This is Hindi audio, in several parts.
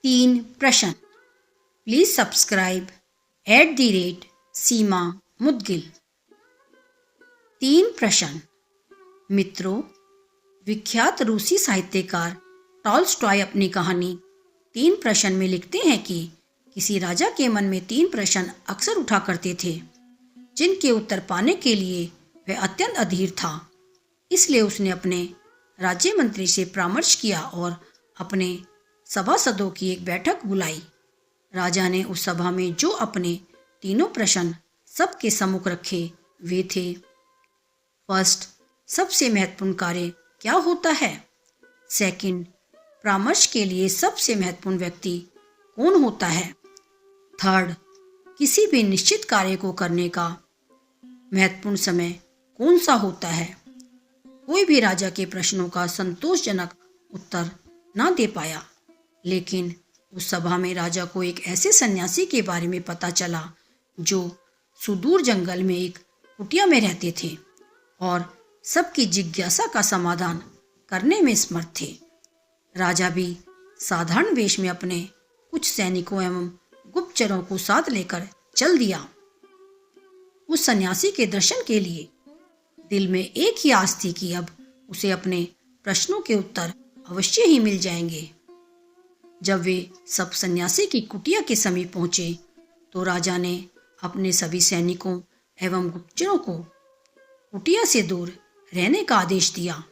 3 प्रश्न। प्लीज सब्सक्राइब @सीमा मुदगिल। 3 प्रश्न। मित्रों, विख्यात रूसी साहित्यकार टॉल्स्टॉय अपनी कहानी 3 प्रश्न में लिखते हैं कि किसी राजा के मन में 3 प्रश्न अक्सर उठा करते थे, जिनके उत्तर पाने के लिए वह अत्यंत अधीर था। इसलिए उसने अपने राज्य मंत्री से परामर्श किया और अपने सभासदों की एक बैठक बुलाई। राजा ने उस सभा में जो अपने तीनों प्रश्न सबके सम्मुख रखे वे थे। फर्स्ट, सबसे महत्वपूर्ण कार्य क्या होता है? सेकंड, परामर्श के लिए सबसे महत्वपूर्ण व्यक्ति कौन होता है? थर्ड, किसी भी निश्चित कार्य को करने का महत्वपूर्ण समय कौन सा होता है? कोई भी राजा के प्रश्नों का संतोषजनक उत्तर ना दे पाया, लेकिन उस सभा में राजा को एक ऐसे सन्यासी के बारे में पता चला जो सुदूर जंगल में एक कुटिया में रहते थे और सबकी जिज्ञासा का समाधान करने में समर्थ थे। राजा भी साधारण वेश में अपने कुछ सैनिकों एवं गुप्तचरों को साथ लेकर चल दिया। उस सन्यासी के दर्शन के लिए दिल में एक ही आस थी कि अब उसे अपने प्रश्नों के उत्तर अवश्य ही मिल जाएंगे। जब वे सब सन्यासी की कुटिया के समीप पहुंचे तो राजा ने अपने सभी सैनिकों एवं गुप्तचरों को कुटिया से दूर रहने का आदेश दिया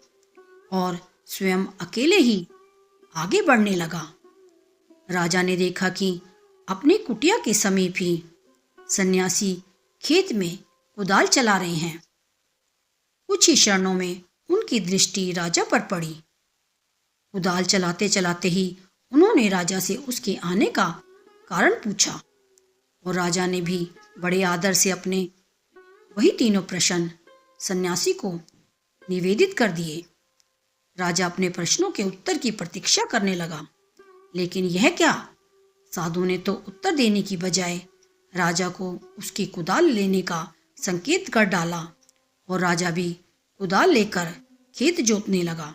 और स्वयं अकेले ही आगे बढ़ने लगा। राजा ने देखा कि अपनी कुटिया के समीप ही सन्यासी खेत में कुदाल चला रहे हैं। कुछ ही क्षणों में उनकी दृष्टि राजा पर पड़ी। कुदाल चलाते चलाते ही उन्होंने राजा से उसके आने का कारण पूछा और राजा ने भी बड़े आदर से अपने वही तीनों प्रश्न सन्यासी को निवेदित कर दिए। राजा अपने प्रश्नों के उत्तर की प्रतीक्षा करने लगा, लेकिन यह क्या? साधु ने तो उत्तर देने की बजाय राजा को उसकी कुदाल लेने का संकेत कर डाला और राजा भी कुदाल लेकर खेत जोतने लगा।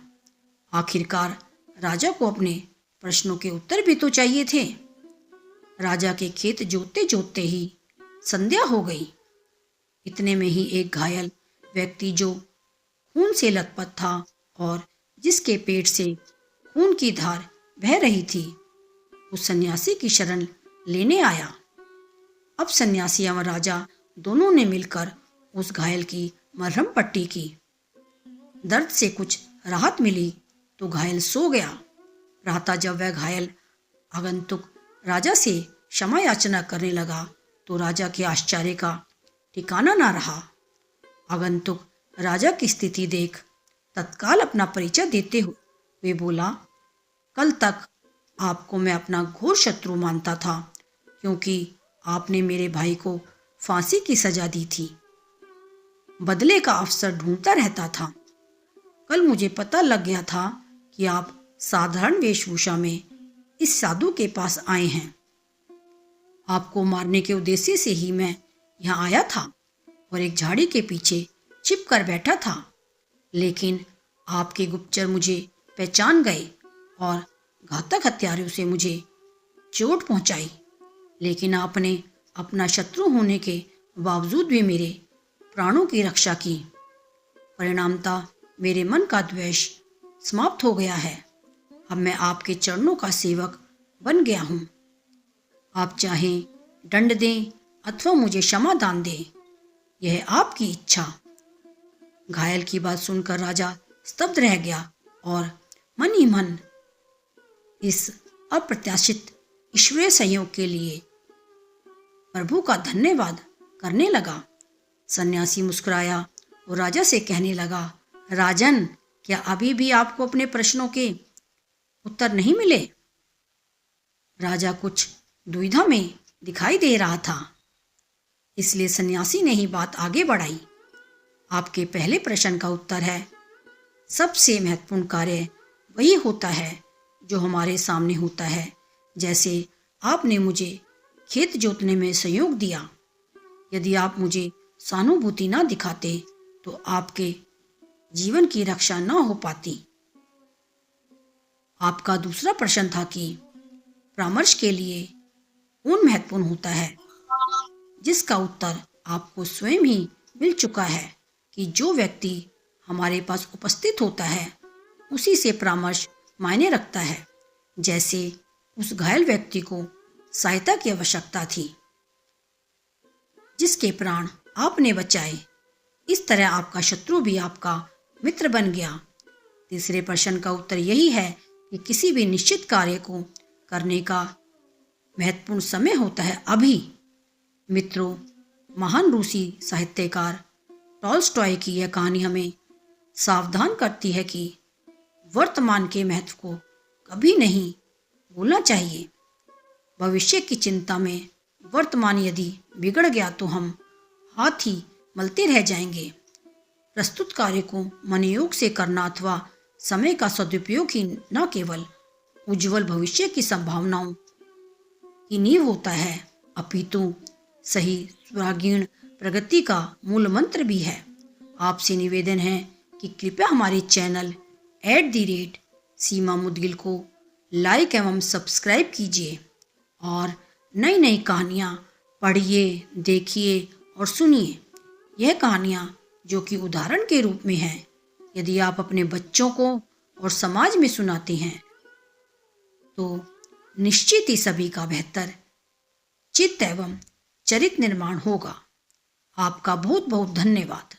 आखिरकार राजा को अपने प्रश्नों के उत्तर भी तो चाहिए थे। राजा के खेत जोतते जोतते ही संध्या हो गई। इतने में ही एक घायल व्यक्ति जो खून से लथपथ था और जिसके पेट से खून की धार बह रही थी, उस सन्यासी की शरण लेने आया। अब सन्यासी एवं राजा दोनों ने मिलकर उस घायल की मरहम पट्टी की। दर्द से कुछ राहत मिली तो घायल सो गया। प्रातः जब वह घायल आगंतुक राजा से क्षमा याचना करने लगा तो राजा के आश्चर्य का ठिकाना ना रहा। आगंतुक राजा की स्थिति देख तत्काल अपना परिचय देते हुए बोला, कल तक आपको मैं अपना घोर शत्रु मानता था, क्योंकि आपने मेरे भाई को फांसी की सजा दी थी। बदले का अवसर ढूंढता रहता था। कल मुझे पता लग गया था कि आप साधारण वेशभूषा में इस साधु के पास आए हैं। आपको मारने के उद्देश्य से ही मैं यहाँ आया था और एक झाड़ी के पीछे छिप कर बैठा था, लेकिन आपके गुप्तचर मुझे पहचान गए और घातक हथियारों से मुझे चोट पहुंचाई। लेकिन आपने अपना शत्रु होने के बावजूद भी मेरे प्राणों की रक्षा की। परिणामतः मेरे मन का द्वेष समाप्त हो गया है। अब मैं आपके चरणों का सेवक बन गया हूँ। आप चाहें दंड दें अथवा मुझे क्षमा दान दें, यह आपकी इच्छा। घायल की बात सुनकर राजा स्तब्ध रह गया और मन ही मन इस अप्रत्याशित ईश्वरीय सहयोग के लिए प्रभु का धन्यवाद करने लगा। सन्यासी मुस्कुराया और राजा से कहने लगा, राजन, क्या अभी भी आपको अपने प्रश्नों के उत्तर नहीं मिले? राजा कुछ दुविधा में दिखाई दे रहा था, इसलिए सन्यासी ने ही बात आगे बढ़ाई। आपके पहले प्रश्न का उत्तर है, सबसे महत्वपूर्ण कार्य वही होता है जो हमारे सामने होता है। जैसे आपने मुझे खेत जोतने में सहयोग दिया। यदि आप मुझे सहानुभूति ना दिखाते तो आपके जीवन की रक्षा न हो पाती। आपका दूसरा प्रश्न था कि परामर्श के लिए कौन महत्वपूर्ण होता है, जिसका उत्तर आपको स्वयं ही मिल चुका है कि जो व्यक्ति हमारे पास उपस्थित होता है उसी से परामर्श मायने रखता है। जैसे उस घायल व्यक्ति को सहायता की आवश्यकता थी जिसके प्राण आपने बचाए, इस तरह आपका शत्रु भी आपका मित्र बन गया। तीसरे प्रश्न का उत्तर यही है कि किसी भी निश्चित कार्य को करने का महत्वपूर्ण समय होता है अभी। मित्रों, महान रूसी साहित्यकार टॉल्स्टॉय की यह कहानी हमें सावधान करती है कि वर्तमान के महत्व को कभी नहीं भूलना चाहिए। भविष्य की चिंता में वर्तमान यदि बिगड़ गया तो हम हाथ ही मलते रह जाएंगे। प्रस्तुत कार्य को मनोयोग से करना अथवा समय का सदुपयोग ही न केवल उज्जवल भविष्य की संभावनाओं की नींव होता है, अपितु सही स्वरागीण प्रगति का मूल मंत्र भी है। आपसे निवेदन है कि कृपया हमारे चैनल @सीमा मुदगिल को लाइक एवं सब्सक्राइब कीजिए और नई नई कहानियाँ पढ़िए, देखिए और सुनिए। यह कहानियाँ जो कि उदाहरण के रूप में हैं, यदि आप अपने बच्चों को और समाज में सुनाते हैं तो निश्चित ही सभी का बेहतर चित्त एवं चरित्र निर्माण होगा। आपका बहुत बहुत धन्यवाद।